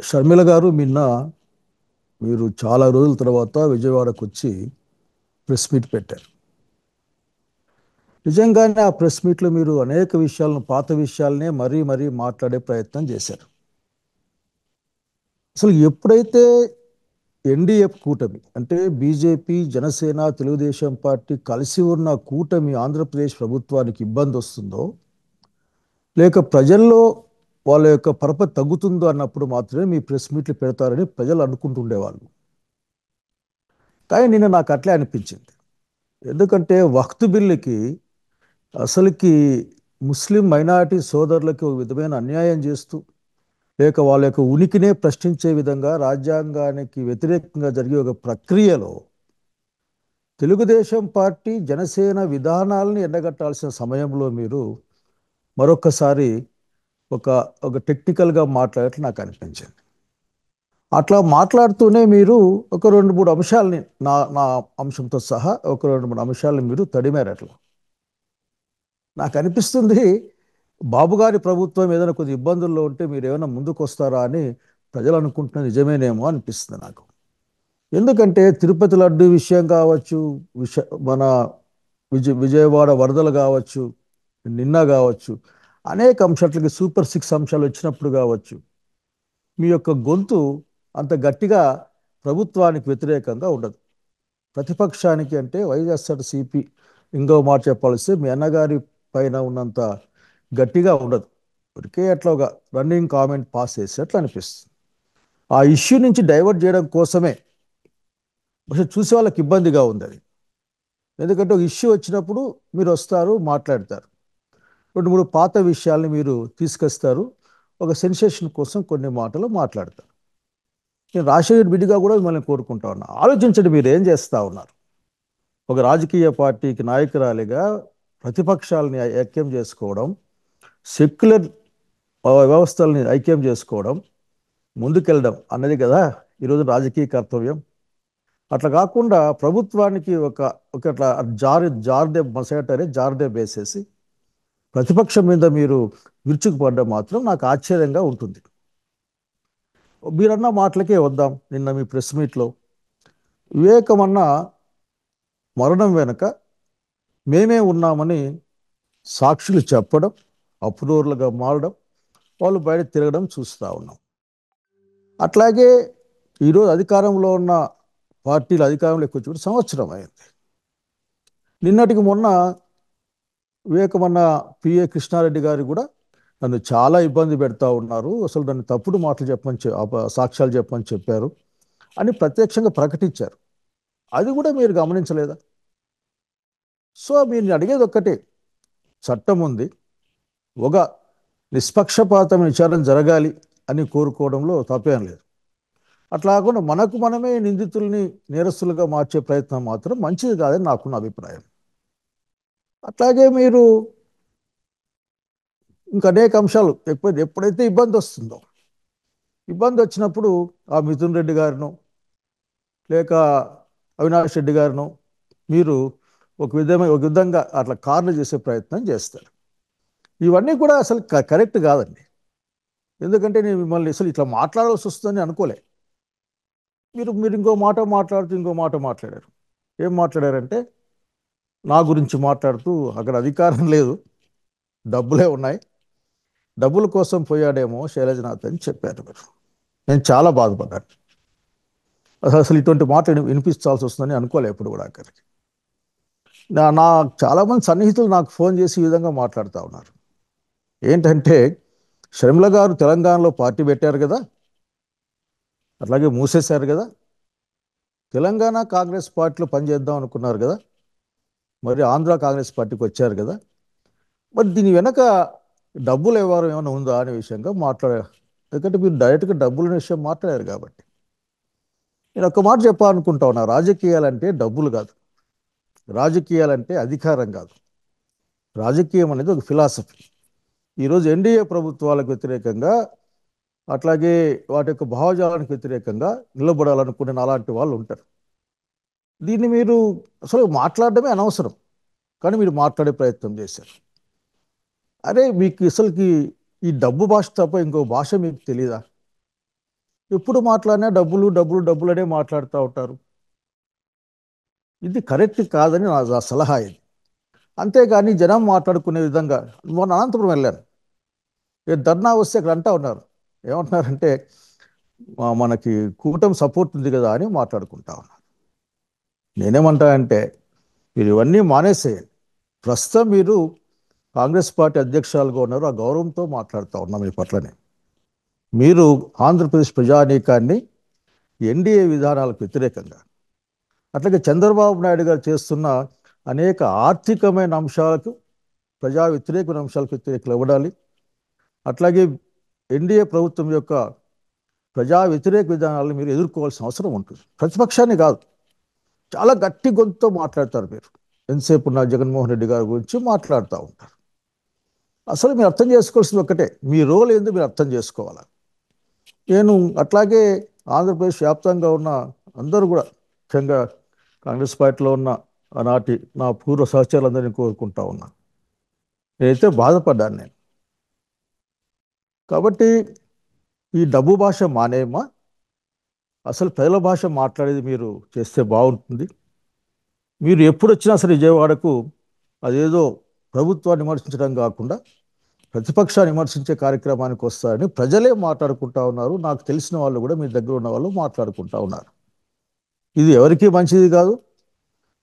షర్మిల గారు నిన్న మీరు చాలా రోజుల తర్వాత విజయవాడకు వచ్చి ప్రెస్ మీట్ పెట్టారు. నిజంగానే ఆ ప్రెస్ మీట్లో మీరు అనేక విషయాలను, పాత విషయాలనే మరీ మరీ మాట్లాడే ప్రయత్నం చేశారు. అసలు ఎప్పుడైతే ఎన్డీఏ కూటమి అంటే బీజేపీ, జనసేన, తెలుగుదేశం పార్టీ కలిసి ఉన్న కూటమి ఆంధ్రప్రదేశ్ ప్రభుత్వానికి ఇబ్బంది వస్తుందో, లేక ప్రజల్లో వాళ్ళ యొక్క పరపతి తగ్గుతుందో అన్నప్పుడు మాత్రమే మీ ప్రెస్ మీట్లు పెడతారని ప్రజలు అనుకుంటుండేవాళ్ళు. కానీ నిన్న నాకు అట్లే అనిపించింది. ఎందుకంటే వక్త్ బిల్లుకి అసలుకి ముస్లిం మైనారిటీ సోదరులకు ఒక విధమైన అన్యాయం చేస్తూ, లేక వాళ్ళ యొక్క ఉనికినే ప్రశ్నించే విధంగా రాజ్యాంగానికి వ్యతిరేకంగా జరిగే ఒక ప్రక్రియలో తెలుగుదేశం పార్టీ, జనసేన విధానాలను ఎండగట్టాల్సిన సమయంలో మీరు మరొకసారి ఒక ఒక టెక్నికల్గా మాట్లాడట్లు నాకు అనిపించింది. అట్లా మాట్లాడుతూనే మీరు ఒక రెండు మూడు అంశాలని నా నా అంశంతో సహా ఒక రెండు మూడు అంశాలను మీరు తడిమారు అట్లా. నాకు అనిపిస్తుంది బాబు గారి ప్రభుత్వం ఏదైనా కొద్ది ఇబ్బందుల్లో ఉంటే మీరు ఏమైనా ముందుకు వస్తారా అని ప్రజలు అనుకుంటున్న నిజమేనేమో అనిపిస్తుంది నాకు. ఎందుకంటే తిరుపతి లడ్డు విషయం కావచ్చు, మన విజయవాడ వరదలు కావచ్చు, నిన్న కావచ్చు, అనేక అంశాలకి సూపర్ సిక్స్ అంశాలు వచ్చినప్పుడు కావచ్చు, మీ యొక్క గొంతు అంత గట్టిగా ప్రభుత్వానికి వ్యతిరేకంగా ఉండదు. ప్రతిపక్షానికి అంటే వైఎస్ఆర్సీపీ ఇంకో మాట చెప్పాల్సి మీ అన్నగారి పైన ఉన్నంత గట్టిగా ఉండదు. ఇప్పటికే అట్లా ఒక రన్నింగ్ కామెంట్ పాస్ చేసేట్లు అనిపిస్తుంది. ఆ ఇష్యూ నుంచి డైవర్ట్ చేయడం కోసమే പക്ഷെ చూసే వాళ్ళకి ఇబ్బందిగా ఉంది అది. ఎందుకంటే ఒక ఇష్యూ వచ్చినప్పుడు మీరు వస్తారు, మాట్లాడతారు, రెండు మూడు పాత విషయాల్ని మీరు తీసుకొస్తారు, ఒక సెన్సేషన్ కోసం కొన్ని మాటలు మాట్లాడతారు. నేను రాజశేఖర్ బిడ్డగా కూడా మిమ్మల్ని కోరుకుంటా ఉన్నా, ఆలోచించండి మీరు ఏం చేస్తూ ఉన్నారు. ఒక రాజకీయ పార్టీకి నాయకురాలిగా ప్రతిపక్షాలని ఐక్యం చేసుకోవడం, సెక్యులర్ వ్యవస్థల్ని ఐక్యం చేసుకోవడం, ముందుకెళ్ళడం అన్నది కదా ఈరోజు రాజకీయ కర్తవ్యం. అట్లా కాకుండా ప్రభుత్వానికి ఒక ఒక అట్లా జార్దే మసగటారే జార్దే వేసేసి ప్రతిపక్షం మీద మీరు విరుచుకుపడడం మాత్రం నాకు ఆశ్చర్యంగా ఉంటుంది. మీరన్న మాటలకే వద్దాం. నిన్న మీ ప్రెస్ మీట్లో వివేకమన్న మరణం వెనుక మేమే ఉన్నామని సాక్షులు చెప్పడం, అప్రూవర్లుగా మారడం, వాళ్ళు బయట తిరగడం చూస్తూ ఉన్నాం. అట్లాగే ఈరోజు అధికారంలో ఉన్న పార్టీలు అధికారంలోకి వచ్చి సంవత్సరం అయింది. నిన్నటికి మొన్న వివేకమన్న పిఏ కృష్ణారెడ్డి గారు కూడా నన్ను చాలా ఇబ్బంది పెడతా ఉన్నారు, అసలు నన్ను తప్పుడు మాటలు చెప్పమని సాక్ష్యాలు చెప్పమని చెప్పారు అని ప్రత్యక్షంగా ప్రకటించారు. అది కూడా మీరు గమనించలేదా? సో మీరు అడిగేది ఒక్కటే, చట్టం ఉంది, ఒక నిష్పక్షపాతమైన విచారణ జరగాలి అని కోరుకోవడంలో తప్పేం లేదు. అట్లా కాకుండా మనకు మనమే నిందితుల్ని నేరస్తులుగా మార్చే ప్రయత్నం మాత్రం మంచిది కాదని నాకున్న అభిప్రాయం. అట్లాగే మీరు ఇంకా అనేక అంశాలు ఎప్పుడైతే ఇబ్బంది వస్తుందో, ఇబ్బంది వచ్చినప్పుడు ఆ మిథున్ రెడ్డి గారిను లేక అవినాష్ రెడ్డి గారిను మీరు ఒక విధంగా అట్లా కార్లు చేసే ప్రయత్నం చేస్తారు. ఇవన్నీ కూడా అసలు కరెక్ట్ కాదండి. ఎందుకంటే నేను మిమ్మల్ని అసలు ఇట్లా మాట్లాడాల్సి వస్తుందని అనుకోలే. మీరు మీరు ఇంకో మాట మాట్లాడుతూ ఇంకో మాట మాట్లాడారు. ఏం మాట్లాడారంటే నా గురించి మాట్లాడుతూ అక్కడ అధికారం లేదు, డబ్బులే ఉన్నాయి, డబ్బుల కోసం పోయాడేమో శైలజనాథ్ అని చెప్పారు మీరు. నేను చాలా బాధపడ్డాను. అసలు ఇటువంటి మాట వినిపించాల్సి వస్తుందని అనుకోలే ఎప్పుడు కూడా అక్కడికి. నా చాలామంది సన్నిహితులు నాకు ఫోన్ చేసి ఈ విధంగా మాట్లాడుతూ ఉన్నారు. ఏంటంటే షర్మిల గారు తెలంగాణలో పార్టీ పెట్టారు కదా, అట్లాగే మూసేశారు కదా, తెలంగాణ కాంగ్రెస్ పార్టీలో పనిచేద్దాం అనుకున్నారు కదా, మరి ఆంధ్ర కాంగ్రెస్ పార్టీకి వచ్చారు కదా, మరి దీని వెనక డబ్బులు వ్యవహారం ఏమైనా ఉందా అనే విషయంగా మాట్లాడారు. ఎందుకంటే మీరు డైరెక్ట్గా డబ్బుల విషయం మాట్లాడారు కాబట్టి. నేను ఒక మాట చెప్పాలనుకుంటా ఉన్నా, రాజకీయాలంటే డబ్బులు కాదు, రాజకీయాలంటే అధికారం కాదు, రాజకీయం అనేది ఒక ఫిలాసఫీ. ఈరోజు ఎన్డీఏ ప్రభుత్వాలకు వ్యతిరేకంగా, అట్లాగే వాటి యొక్క భావజాలానికి వ్యతిరేకంగా నిలబడాలనుకునే అలాంటి వాళ్ళు ఉంటారు. దీన్ని మీరు అసలు మాట్లాడడమే అనవసరం, కానీ మీరు మాట్లాడే ప్రయత్నం చేశారు. అరే మీకు అసలుకి ఈ డబ్బు భాష తప్ప ఇంకో భాష మీకు తెలీదా? ఎప్పుడు మాట్లాడినా డబ్బులు డబ్బులు డబ్బులు అనే మాట్లాడుతూ ఉంటారు. ఇది కరెక్ట్ కాదని నా సలహా ఇది. అంతేగాని జనం మాట్లాడుకునే విధంగా మొన్న అనంతపురం వెళ్ళాను. ధర్నా వస్తే అక్కడ అంటా ఉన్నారు. ఏమంటున్నారంటే మనకి కూటమి సపోర్ట్ ఉంది కదా అని మాట్లాడుకుంటా ఉన్నారు. నేనేమంటా అంటే మీరు ఇవన్నీ మానేసేయండి. ప్రస్తుతం మీరు కాంగ్రెస్ పార్టీ అధ్యక్షురాలుగా ఉన్నారు. ఆ గౌరవంతో మాట్లాడుతూ ఉన్నాం మీ పట్లనే. మీరు ఆంధ్రప్రదేశ్ ప్రజానీకాన్ని ఎన్డీఏ విధానాలకు వ్యతిరేకంగా, అట్లాగే చంద్రబాబు నాయుడు గారు చేస్తున్న అనేక ఆర్థికమైన అంశాలకు, ప్రజా వ్యతిరేకమైన అంశాలకు వ్యతిరేకలు ఇవ్వడాలి. అట్లాగే ఎన్డీఏ ప్రభుత్వం యొక్క ప్రజా వ్యతిరేక విధానాలను మీరు ఎదుర్కోవాల్సిన అవసరం ఉంటుంది. ప్రతిపక్షాన్ని కాదు, చాలా గట్టి గొంతుతో మాట్లాడతారు మీరు. ఎంతసేపు ఉన్న జగన్మోహన్ రెడ్డి గారి గురించి మాట్లాడుతూ ఉంటారు. అసలు మీరు అర్థం చేసుకోవాల్సింది ఒక్కటే, మీ రోల్ ఏందో మీరు అర్థం చేసుకోవాలి. నేను అట్లాగే ఆంధ్రప్రదేశ్ వ్యాప్తంగా ఉన్న అందరూ కూడా, ముఖ్యంగా కాంగ్రెస్ పార్టీలో ఉన్న ఆనాటి నా పూర్వ సహచరులందరినీ కోరుకుంటా ఉన్నా. నేనైతే బాధపడ్డాను నేను. కాబట్టి ఈ డబ్బు భాష మానేయమా, అసలు ప్రజల భాష మాట్లాడేది మీరు చేస్తే బాగుంటుంది. మీరు ఎప్పుడు వచ్చినా సరే విజయవాడకు అదేదో ప్రభుత్వాన్ని విమర్శించడం కాకుండా ప్రతిపక్షాన్ని విమర్శించే కార్యక్రమానికి వస్తారని ప్రజలే మాట్లాడుకుంటా ఉన్నారు. నాకు తెలిసిన వాళ్ళు కూడా మీ దగ్గర ఉన్న వాళ్ళు మాట్లాడుకుంటా ఉన్నారు. ఇది ఎవరికీ మంచిది కాదు.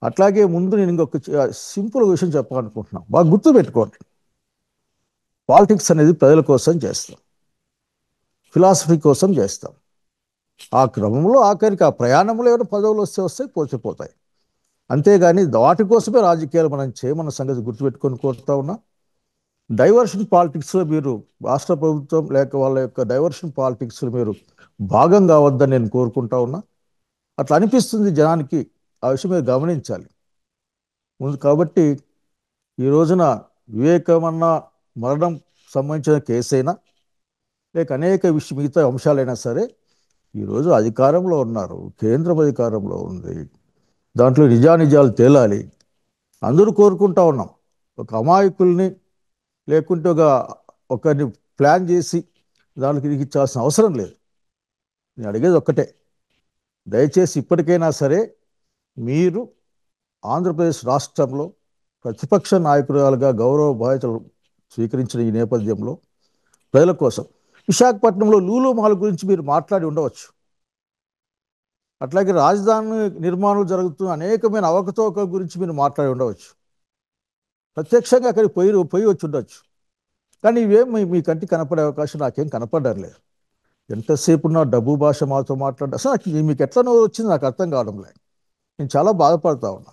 అట్లాగే ముందు నేను ఇంకొక సింపుల్ విషయం చెప్పాలనుకుంటున్నాను. బాగా గుర్తుపెట్టుకోండి, పాలిటిక్స్ అనేది ప్రజల కోసం చేస్తాం, ఫిలాసఫీ కోసం చేస్తాం. ఆ క్రమంలో ఆఖరికి ఆ ప్రయాణంలో ఏమైనా పదవులు వస్తే వస్తాయి, పోతే. అంతేగాని వాటి కోసమే రాజకీయాలు మనం చేయమన్న సంగతి గుర్తుపెట్టుకొని కోరుతా ఉన్నా. డైవర్షన్ పాలిటిక్స్లో మీరు, రాష్ట్ర ప్రభుత్వం లేక వాళ్ళ యొక్క డైవర్షన్ పాలిటిక్స్లో మీరు భాగం కావద్దని నేను కోరుకుంటా ఉన్నా. అట్లా అనిపిస్తుంది జనానికి, ఆ విషయం మీరు గమనించాలి ముందు. కాబట్టి ఈ రోజున వివేకమన్న మరణం సంబంధించిన కేసైనా లేక అనేక మిగతా అంశాలైనా సరే, ఈరోజు అధికారంలో ఉన్నారు, కేంద్రం అధికారంలో ఉంది, దాంట్లో నిజానిజాలు తేలాలి. అందరూ కోరుకుంటా ఉన్నాం. ఒక అమాయకుల్ని లేకుంటే ఒకరిని ప్లాన్ చేసి దానికి ఇరికించాల్సిన అవసరం లేదు. నేను అడిగేది ఒక్కటే, దయచేసి ఇప్పటికైనా సరే మీరు ఆంధ్రప్రదేశ్ రాష్ట్రంలో ప్రతిపక్ష నాయకురాలుగా గౌరవ బాధ్యతలు స్వీకరించిన ఈ నేపథ్యంలో ప్రజల కోసం విశాఖపట్నంలో లూలు మాల్ గురించి మీరు మాట్లాడి ఉండవచ్చు. అట్లాగే రాజధాని నిర్మాణం జరుగుతున్న అనేకమైన అవకతవకల గురించి మీరు మాట్లాడి ఉండవచ్చు. ప్రత్యక్షంగా అక్కడికి పోయి వచ్చి ఉండొచ్చు. కానీ ఇవేం మీ కంటికి కనపడే అవకాశం నాకేం కనపడలేదు. ఎంతసేపు నా డబ్బు భాష మాతో మాట్లాడ, అసలు మీకు ఎట్లా నోరు వచ్చింది నాకు అర్థం కావడం లేదు. నేను చాలా బాధపడతా ఉన్నా.